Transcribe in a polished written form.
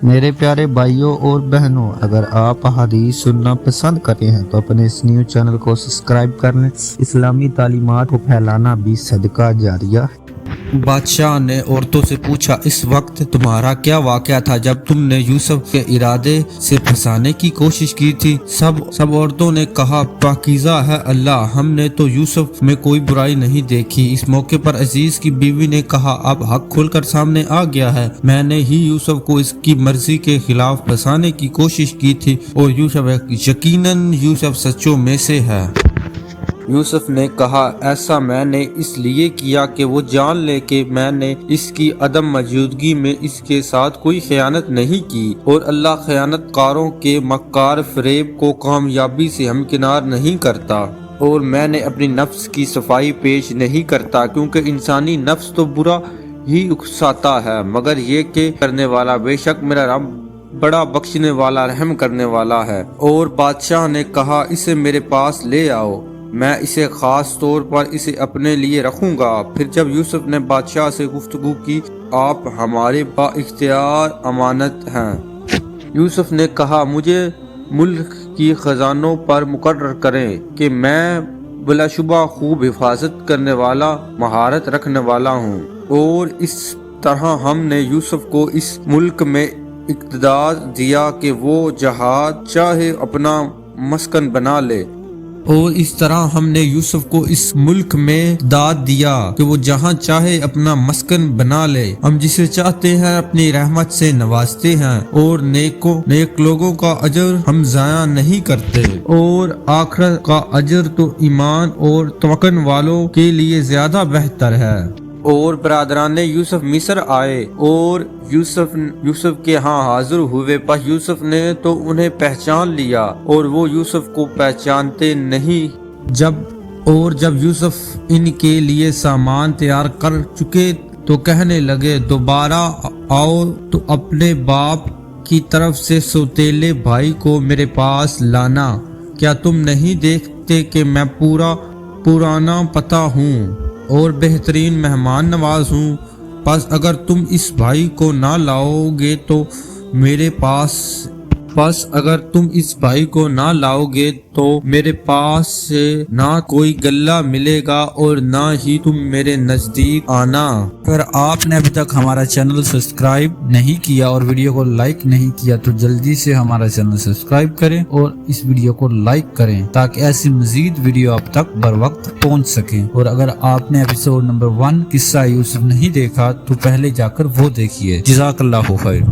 میرے پیارے بھائیوں اور بہنوں، اگر آپ حدیث سننا پسند کرتے ہیں تو اپنے اس نیوز چینل کو سبسکرائب کر لیں۔ اسلامی تعلیمات کو پھیلانا بھی صدقہ جاریہ ہے۔ بادشاہ نے عورتوں سے پوچھا، اس وقت تمہارا کیا واقعہ تھا جب تم نے یوسف کے ارادے سے پھنسانے کی کوشش کی تھی؟ سب عورتوں نے کہا، پاکیزہ ہے اللہ، ہم نے تو یوسف میں کوئی برائی نہیں دیکھی۔ اس موقع پر عزیز کی بیوی نے کہا، اب حق کھل کر سامنے آ گیا ہے، میں نے ہی یوسف کو اس کی مرضی کے خلاف پھنسانے کی کوشش کی تھی اور یقیناً یوسف سچوں میں سے ہے۔ یوسف نے کہا، ایسا میں نے اس لیے کیا کہ وہ جان لے کہ میں نے اس کی عدم موجودگی میں اس کے ساتھ کوئی خیانت نہیں کی، اور اللہ خیانت کاروں کے مکار فریب کو کامیابی سے ہمکنار نہیں کرتا، اور میں نے اپنی نفس کی صفائی پیش نہیں کرتا، کیونکہ انسانی نفس تو برا ہی اکساتا ہے، مگر یہ کہ کرنے والا بے شک میرا رب بڑا بخشنے والا رحم کرنے والا ہے۔ اور بادشاہ نے کہا، اسے میرے پاس لے آؤ، میں اسے خاص طور پر اسے اپنے لیے رکھوں گا۔ پھر جب یوسف نے بادشاہ سے گفتگو کی، آپ ہمارے با اختیار امانت ہیں۔ یوسف نے کہا، مجھے ملک کی خزانوں پر مقرر کریں کہ میں بلا شبہ خوب حفاظت کرنے والا، مہارت رکھنے والا ہوں، اور اس طرح ہم نے یوسف کو اس ملک میں اقتدار دیا کہ وہ جہاں چاہے اپنا مسکن بنا لے، اور اس طرح ہم نے یوسف کو اس ملک میں داد دیا کہ وہ جہاں چاہے اپنا مسکن بنا لے۔ ہم جسے چاہتے ہیں اپنی رحمت سے نوازتے ہیں، اور نیک لوگوں کا اجر ہم ضائع نہیں کرتے، اور آخرت کا اجر تو ایمان اور توکل والوں کے لیے زیادہ بہتر ہے۔ اور برادران یوسف مصر آئے اور یوسف کے ہاں حاضر ہوئے، پس یوسف نے تو انہیں پہچان لیا اور وہ یوسف کو پہچانتے نہیں۔ جب یوسف ان کے لیے سامان تیار کر چکے تو کہنے لگے، دوبارہ آؤ تو اپنے باپ کی طرف سے سوتیلے بھائی کو میرے پاس لانا، کیا تم نہیں دیکھتے کہ میں پرانا پتہ ہوں اور بہترین مہمان نواز ہوں؟ پس اگر تم اس بھائی کو نہ لاؤ گے تو میرے پاس سے نہ کوئی گلہ ملے گا اور نہ ہی تم میرے نزدیک آنا۔ اگر آپ نے ابھی تک ہمارا چینل سبسکرائب نہیں کیا اور ویڈیو کو لائک نہیں کیا تو جلدی سے ہمارا چینل سبسکرائب کریں اور اس ویڈیو کو لائک کریں تاکہ ایسی مزید ویڈیو آپ تک بر وقت پہنچ سکیں۔ اور اگر آپ نے ایپیسوڈ نمبر 1 قصہ یوسف نہیں دیکھا تو پہلے جا کر وہ دیکھیے۔ جزاک اللہ خیر۔